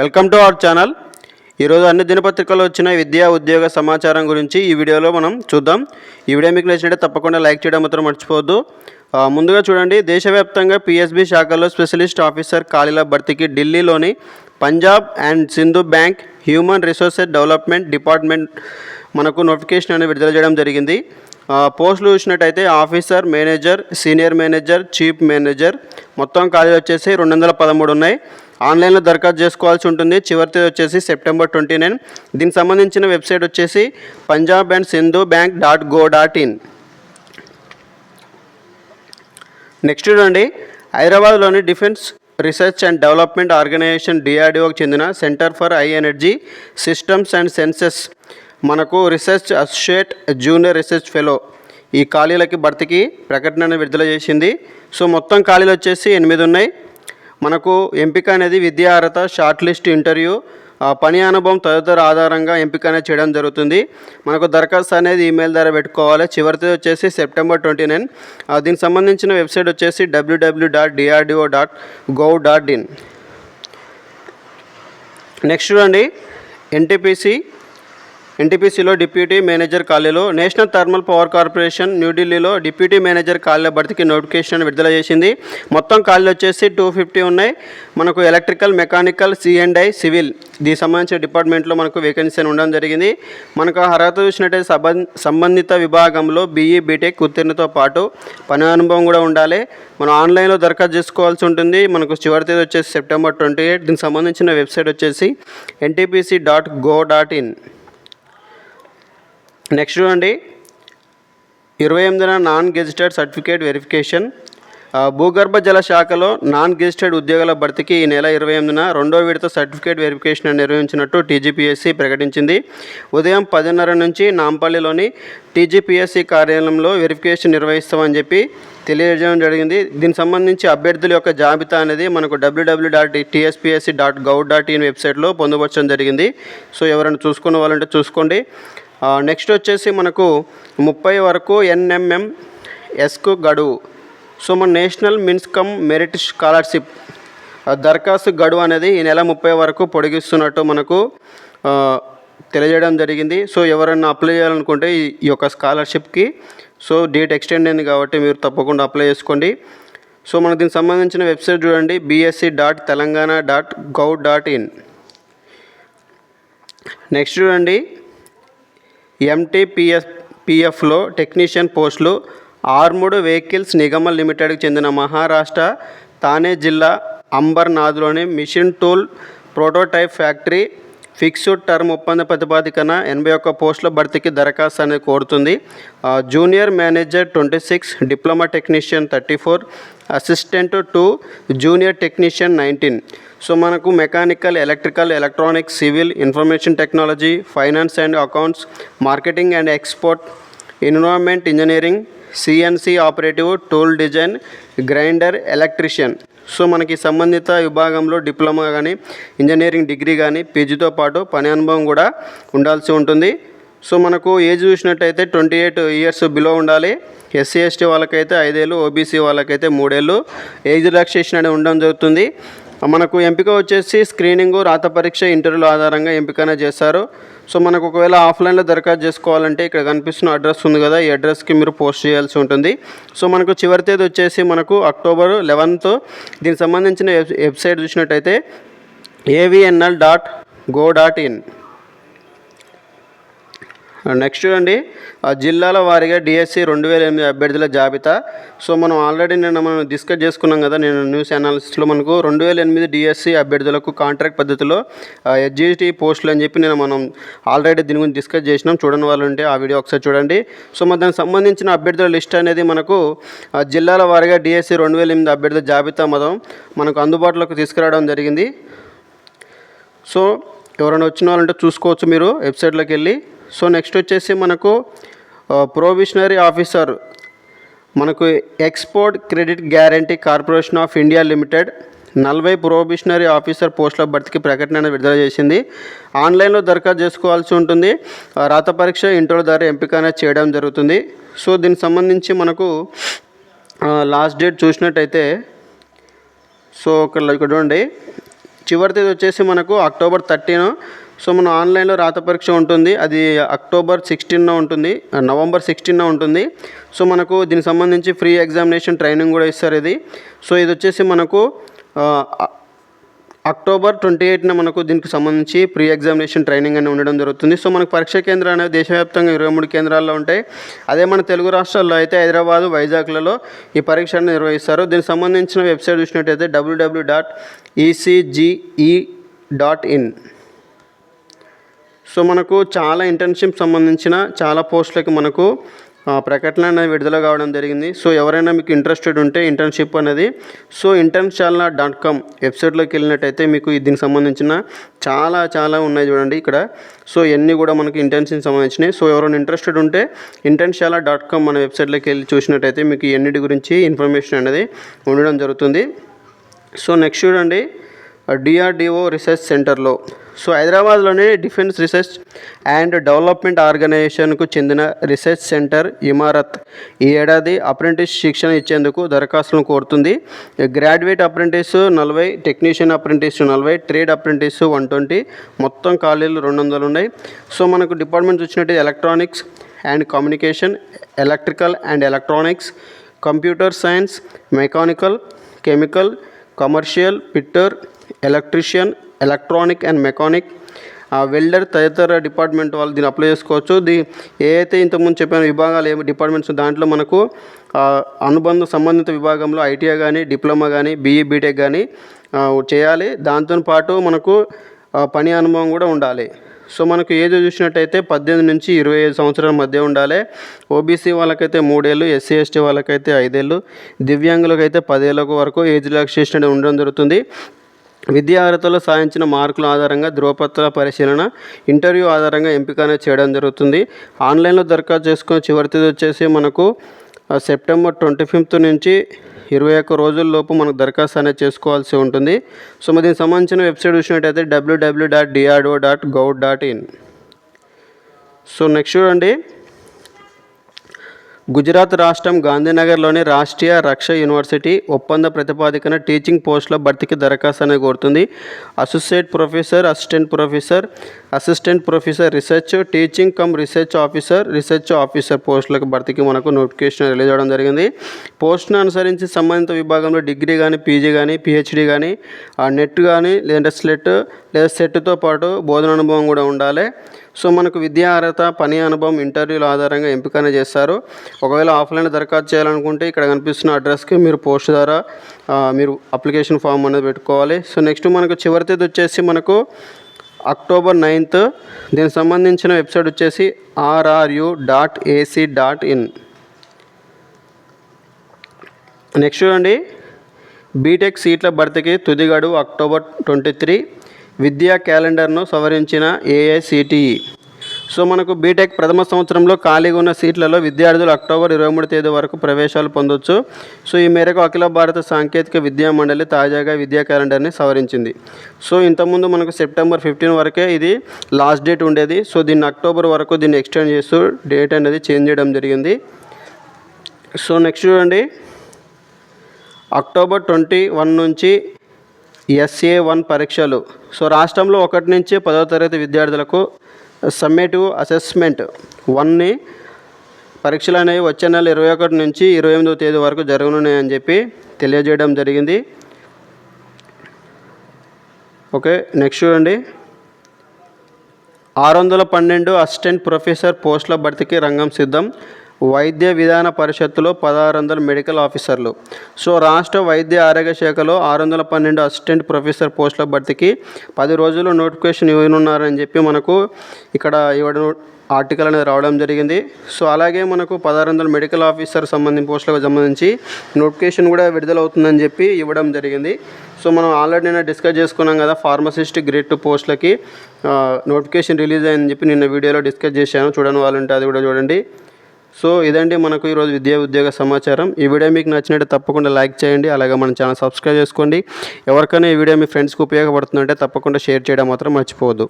Welcome to our channel. ఈరోజు అన్ని దినపత్రికల్లో వచ్చిన విద్యా ఉద్యోగ సమాచారం గురించి ఈ వీడియోలో మనం చూద్దాం. ఈ వీడియో మీకు నచ్చినట్లయితే తప్పకుండా లైక్ చేయడం మాత్రం మర్చిపోవద్దు. ముందుగా చూడండి, దేశవ్యాప్తంగా పిఎస్బి శాఖల్లో స్పెషలిస్ట్ ఆఫీసర్ ఖాళీల భర్తీకి ఢిల్లీలోని Punjab and Sind bank human resources development department మనకు నోటిఫికేషన్ అనేది విడుదల చేయడం జరిగింది. పోస్టులు చూసినట్టయితే officer, manager, senior manager, chief manager, మొత్తం ఖాళీలు వచ్చేసి 213 ఉన్నాయి. ఆన్లైన్లో దరఖాస్తు చేసుకోవాల్సి ఉంటుంది. చివరి తేదీ వచ్చేసి సెప్టెంబర్ 29. దీనికి సంబంధించిన వెబ్సైట్ వచ్చేసి Punjab and Sind bank .go.in. Next చూడండి, హైదరాబాద్లోని defence research and development organisation DRDOకి చెందిన centre for high energy systems and sciences మనకు research associate, junior research fellow ఈ ఖాళీలకి భర్తీకి ప్రకటన విడుదల చేసింది. సో మొత్తం ఖాళీలు వచ్చేసి 8 ఉన్నాయి. మనకు ఎంపిక అనేది విద్యా అర్హత, షార్ట్ లిస్ట్, ఇంటర్వ్యూ, పని అనుభవం తదితర ఆధారంగా ఎంపిక అనేది చేయడం జరుగుతుంది. మనకు దరఖాస్తు అనేది ఈమెయిల్ ద్వారా పెట్టుకోవాలి. చివరిది వచ్చేసి సెప్టెంబర్ 29. దీనికి సంబంధించిన వెబ్సైట్ వచ్చేసి www.drdo.gov.in. నెక్స్ట్ చూడండి, ఎన్టీపీసీలో డిప్యూటీ మేనేజర్ ఖాళీలు. నేషనల్ థర్మల్ పవర్ కార్పొరేషన్ న్యూఢిల్లీలో డిప్యూటీ మేనేజర్ ఖాళీల భర్తీకి నోటిఫికేషన్ విడుదల చేసింది. మొత్తం ఖాళీలు వచ్చేసి 250 ఉన్నాయి. మనకు ఎలక్ట్రికల్, మెకానికల్, C&I, సివిల్ దీనికి సంబంధించిన డిపార్ట్మెంట్లో మనకు వేకెన్సీ ఉండడం జరిగింది. మనకు అర్హత చూసినట్టయితే సంబంధిత విభాగంలో BE, BTech ఉత్తీర్ణతో పాటు పని అనుభవం కూడా ఉండాలి. మనం ఆన్లైన్లో దరఖాస్తు చేసుకోవాల్సి ఉంటుంది. మనకు చివరి తేదీ వచ్చేసి సెప్టెంబర్ 28. దీనికి సంబంధించిన వెబ్సైట్ వచ్చేసి ntpc.go.in. నెక్స్ట్ చూడండి, 28న నాన్ గెజిటెడ్ సర్టిఫికేట్ వెరిఫికేషన్. భూగర్భ జల శాఖలో నాన్ గెజిటెడ్ ఉద్యోగాల భర్తీకి ఈ నెల 28న 2వ విడత సర్టిఫికేట్ వెరిఫికేషన్ నిర్వహించినట్టు TGPSC ప్రకటించింది. ఉదయం 10:30 నుంచి నాంపల్లిలోని TGPSC కార్యాలయంలో వెరిఫికేషన్ నిర్వహిస్తామని చెప్పి తెలియజేయడం జరిగింది. దీనికి సంబంధించి అభ్యర్థుల యొక్క జాబితా అనేది మనకు www.tspsc.gov.in వెబ్సైట్లో పొందుపరచడం జరిగింది. సో ఎవరైనా చూసుకున్న వాళ్ళంటే చూసుకోండి. నెక్స్ట్ వచ్చేసి మనకు 30 వరకు NMMSకు గడువు. సో మన నేషనల్ మిన్స్కమ్ మెరిట్ స్కాలర్షిప్ దరఖాస్తు గడువు అనేది ఈ నెల 30 వరకు పొడిగిస్తున్నట్టు మనకు తెలియజేయడం జరిగింది. సో ఎవరైనా అప్లై చేయాలనుకుంటే ఈ యొక్క స్కాలర్షిప్కి సో డేట్ ఎక్స్టెండ్ అయింది కాబట్టి మీరు తప్పకుండా అప్లై చేసుకోండి. సో మనకు దీనికి సంబంధించిన వెబ్సైట్ చూడండి, bsc.telangana.gov.in. నెక్స్ట్ చూడండి, MTPFలో టెక్నీషియన్ పోస్టులు. ఆర్ముడ్ వెహికల్స్ నిగమ లిమిటెడ్కి చెందిన మహారాష్ట్ర థానే జిల్లా అంబర్నాథ్లోని machine tool prototype factory fixed term ఒప్పంద ప్రతిపాదికన 81 పోస్టుల భర్తీకి దరఖాస్తు అనేది కోరుతుంది. Junior manager 26, diploma technician 34, assistant 2, junior technician 19. So మనకు mechanical, electrical, electronics, civil, information technology, finance and accounts, marketing and export, environment engineering, CNC operative, tool design, grinder, electrician. So మనకి సంబంధిత విభాగంలో డిప్లొమా కానీ, ఇంజనీరింగ్ డిగ్రీ కానీ, PGతో పాటు పని అనుభవం కూడా ఉండాల్సి ఉంటుంది. సో మనకు ఏజ్ చూసినట్టయితే 28 ఇయర్స్ బిలో ఉండాలి. SC ST వాళ్ళకైతే 5 ఏళ్ళు, OBC వాళ్ళకైతే 3 ఏళ్ళు ఏజ్ రిలాక్సేషన్ అనేది ఉండడం జరుగుతుంది. మనకు ఎంపిక వచ్చేసి స్క్రీనింగు, రాత పరీక్ష, ఇంటర్వ్యూల ఆధారంగా ఎంపికనే చేస్తారు. సో మనకు ఒకవేళ ఆఫ్లైన్లో దరఖాస్తు చేసుకోవాలంటే ఇక్కడ కనిపిస్తున్న అడ్రస్ ఉంది కదా, ఈ అడ్రస్కి మీరు పోస్ట్ చేయాల్సి ఉంటుంది. సో మనకు చివరి తేదీ వచ్చేసి మనకు అక్టోబర్ 11th. దీనికి సంబంధించిన వెబ్సైట్ చూసినట్టయితే avnl.go.in. నెక్స్ట్ చూడండి, జిల్లాల వారీగా DSC 2008 అభ్యర్థుల జాబితా. సో మనం ఆల్రెడీ మనం డిస్కస్ చేసుకున్నాం కదా, నేను న్యూస్ అనాలిసిస్లో మనకు 2008 DSC అభ్యర్థులకు కాంట్రాక్ట్ పద్ధతిలో HGT పోస్టులు అని చెప్పి మనం ఆల్రెడీ దీని గురించి డిస్కస్ చేసినాం. చూడని వాళ్ళు ఉంటే ఆ వీడియో ఒకసారి చూడండి. సో మన దానికి సంబంధించిన అభ్యర్థుల లిస్ట్ అనేది మనకు జిల్లాల వారీగా DSC 2008 అభ్యర్థుల జాబితా మనకు అందుబాటులోకి తీసుకురావడం జరిగింది. సో ఎవరైనా వచ్చిన వాళ్ళంటే చూసుకోవచ్చు మీరు వెబ్సైట్లోకి వెళ్ళి. సో నెక్స్ట్ వచ్చేసి మనకు ప్రొవిషనరీ ఆఫీసర్, మనకు export credit guarantee corporation of India limited 40 provisionary officer పోస్టుల భర్తీకి ప్రకటన విడుదల చేసింది. ఆన్లైన్లో దరఖాస్తు చేసుకోవాల్సి ఉంటుంది. రాత పరీక్ష, ఇంటర్వ్యూ ద్వారా ఎంపిక అనేది చేయడం జరుగుతుంది. సో దీనికి సంబంధించి మనకు లాస్ట్ డేట్ చూసినట్టయితే సో ఇక్కడ చూడండి చివరి తేదీ వచ్చేసి మనకు అక్టోబర్ 13. సో మన ఆన్లైన్లో రాత పరీక్ష ఉంటుంది, అది నవంబర్ 16 ఉంటుంది. సో మనకు దీనికి సంబంధించి ఫ్రీ ఎగ్జామినేషన్ ట్రైనింగ్ కూడా ఇస్తారు ఇది. సో ఇది వచ్చేసి మనకు అక్టోబర్ 28న మనకు దీనికి సంబంధించి ప్రీ ఎగ్జామినేషన్ ట్రైనింగ్ అనేది ఉండడం జరుగుతుంది. సో మనకు పరీక్ష కేంద్రాలు అనేవి దేశవ్యాప్తంగా 23 కేంద్రాల్లో ఉంటాయి. అదే మన తెలుగు రాష్ట్రాల్లో అయితే హైదరాబాదు, వైజాగ్లలో ఈ పరీక్షను నిర్వహిస్తారు. దీనికి సంబంధించిన వెబ్సైట్ చూసినట్టయితే www.ecge.in. సో మనకు చాలా ఇంటర్న్షిప్ సంబంధించిన చాలా పోస్టులకి మనకు ప్రకటన అనేది విడుదల కావడం జరిగింది. సో ఎవరైనా మీకు ఇంట్రెస్టెడ్ ఉంటే ఇంటర్న్షిప్ అనేది సో internshala.com వెబ్సైట్లోకి వెళ్ళినట్టయితే మీకు దీనికి సంబంధించిన చాలా ఉన్నాయి చూడండి ఇక్కడ. సో ఇవన్నీ కూడా మనకి ఇంటర్న్షిప్ సంబంధించినవి. సో ఎవరైనా ఇంట్రెస్టెడ్ ఉంటే internshala.com మన వెబ్సైట్లోకి వెళ్ళి చూసినట్టయితే మీకు ఎన్నిటి గురించి ఇన్ఫర్మేషన్ అనేది ఉండడం జరుగుతుంది. సో నెక్స్ట్ చూడండి, DRDO రీసెర్చ్ సెంటర్లో. సో హైదరాబాద్లోని డిఫెన్స్ రీసెర్చ్ అండ్ డెవలప్మెంట్ ఆర్గనైజేషన్కు చెందిన రీసెర్చ్ సెంటర్ ఇమారత్ ఈ ఏడాది అప్రెంటిస్ శిక్షణ ఇచ్చేందుకు దరఖాస్తులను కోరుతుంది. Graduate apprentice 40, technician apprentice 40, trade apprentice 120, మొత్తం ఖాళీలు 200 ఉన్నాయి. సో మనకు డిపార్ట్మెంట్స్ వచ్చినట్టు electronics and communication, electrical and electronics, computer science, mechanical, chemical, commercial, fitter, electrician, electronic and mechanic, welder తదితర డిపార్ట్మెంట్ వాళ్ళు దీన్ని అప్లై చేసుకోవచ్చు. ఏదైతే ఇంతకుముందు చెప్పిన విభాగాలు డిపార్ట్మెంట్స్ దాంట్లో మనకు సంబంధిత విభాగంలో ITI కానీ, డిప్లొమా కానీ, BE బీటెక్ కానీ చేయాలి. దాంతోపాటు మనకు పని అనుభవం కూడా ఉండాలి. సో మనకు ఏజ్ చూసినట్టయితే 18 నుంచి 25 సంవత్సరాల మధ్య ఉండాలి. OBC వాళ్ళకైతే 3 ఏళ్ళు, SC ST వాళ్ళకైతే 5 ఏళ్ళు, దివ్యాంగులకైతే 10 ఏళ్ళ వరకు ఏజ్ రిలాక్సేషన్ ఉండడం జరుగుతుంది. విద్యా అర్హతలో సాధించిన మార్కుల ఆధారంగా ధృవపత్రాల పరిశీలన, ఇంటర్వ్యూ ఆధారంగా ఎంపిక అనేది చేయడం జరుగుతుంది. ఆన్లైన్లో దరఖాస్తు చేసుకునే చివరి తేదీ వచ్చేసి మనకు సెప్టెంబర్ 25 నుంచి 21 రోజుల్లోపు మనకు దరఖాస్తు అనేది చేసుకోవాల్సి ఉంటుంది. సో మరి దీనికి సంబంధించిన వెబ్సైట్ చూసినట్టయితే www.drdo.gov.in. సో నెక్స్ట్ చూడండి, గుజరాత్ రాష్ట్రం గాంధీనగర్లోని రాష్ట్రీయ రక్ష యూనివర్సిటీ ఒప్పంద ప్రతిపాదికన టీచింగ్ పోస్టుల భర్తీకి దరఖాస్తు అనేది కోరుతుంది. Associate professor, assistant professor research, teaching come research officer పోస్టులకు భర్తీకి మనకు నోటిఫికేషన్ రిలీజ్ అవ్వడం జరిగింది. పోస్టును అనుసరించి సంబంధిత విభాగంలో డిగ్రీ కానీ, PG కానీ, PhD కానీ, నెట్ కానీ, లేదంటే స్లెట్ లేదా సెట్తో పాటు బోధన అనుభవం కూడా ఉండాలి. సో మనకు విద్యా అర్హత, పని అనుభవం, ఇంటర్వ్యూల ఆధారంగా ఎంపికనే చేస్తారు. ఒకవేళ ఆఫ్లైన్ దరఖాస్తు చేయాలనుకుంటే ఇక్కడ కనిపిస్తున్న అడ్రస్కి మీరు పోస్ట్ ద్వారా మీరు అప్లికేషన్ ఫామ్ అనేది పెట్టుకోవాలి. సో నెక్స్ట్ మనకు చివరి తేదీ వచ్చేసి మనకు అక్టోబర్ 9. దీనికి సంబంధించిన వెబ్సైట్ వచ్చేసి rru.ac.in. నెక్స్ట్ చూడండి, బీటెక్ సీట్ల భర్తీకి తుది గడువు అక్టోబర్ 23. విద్యా క్యాలెండర్ను సవరించిన AICTE. సో మనకు బీటెక్ ప్రథమ సంవత్సరంలో ఖాళీగా ఉన్న సీట్లలో విద్యార్థులు అక్టోబర్ 23 తేదీ వరకు ప్రవేశాలు పొందొచ్చు. సో ఈ మేరకు అఖిల భారత సాంకేతిక విద్యా మండలి తాజాగా విద్యా క్యాలెండర్ని సవరించింది. సో ఇంతకుముందు మనకు సెప్టెంబర్ 15 వరకే ఇది లాస్ట్ డేట్ ఉండేది. సో దీన్ని అక్టోబర్ వరకు దీన్ని ఎక్స్టెండ్ చేస్తూ డేట్ అనేది చేంజ్ చేయడం జరిగింది. సో నెక్స్ట్ చూడండి, అక్టోబర్ 21 నుంచి SA1 పరీక్షలు. సో రాష్ట్రంలో 1 నుంచి 10వ తరగతి విద్యార్థులకు సమ్మేటివ్ అసెస్మెంట్ 1 పరీక్షలు అనేవి వచ్చే నెల 21 నుంచి 28వ తేదీ వరకు జరగనున్నాయని చెప్పి తెలియజేయడం జరిగింది. ఓకే, నెక్స్ట్ చూడండి, 612 అసిస్టెంట్ ప్రొఫెసర్ పోస్టుల భర్తీకి రంగం సిద్ధం. వైద్య విధాన పరిషత్తులో 1600 మెడికల్ ఆఫీసర్లు. సో రాష్ట్ర వైద్య ఆరోగ్య శాఖలో 612 అసిస్టెంట్ ప్రొఫెసర్ పోస్టుల భర్తీకి 10 రోజుల్లో నోటిఫికేషన్ ఇవ్వనున్నారని చెప్పి మనకు ఇక్కడ ఇవ్వడం ఆర్టికల్ అనేది రావడం జరిగింది. సో అలాగే మనకు 1600 మెడికల్ ఆఫీసర్ పోస్టులకు సంబంధించి నోటిఫికేషన్ కూడా విడుదలవుతుందని చెప్పి ఇవ్వడం జరిగింది. సో మనం ఆల్రెడీ నిన్న డిస్కస్ చేసుకున్నాం కదా, ఫార్మసిస్ట్ గ్రేడ్ 2 పోస్టులకి నోటిఫికేషన్ రిలీజ్ అయ్యిందని చెప్పి నిన్న వీడియోలో డిస్కస్ చేశాను. చూడని వాళ్ళంటే అది కూడా చూడండి. సో ఇదండి మనకు ఈరోజు ఉద్యోగ సమాచారం. ఈ వీడియో మీకు నచ్చినట్టు తప్పకుండా లైక్ చేయండి, అలాగే మన ఛానల్ సబ్స్క్రైబ్ చేసుకోండి. ఎవరికైనా ఈ వీడియో మీ ఫ్రెండ్స్కి ఉపయోగపడుతుందంటే తప్పకుండా షేర్ చేయడం మాత్రం మర్చిపోవద్దు.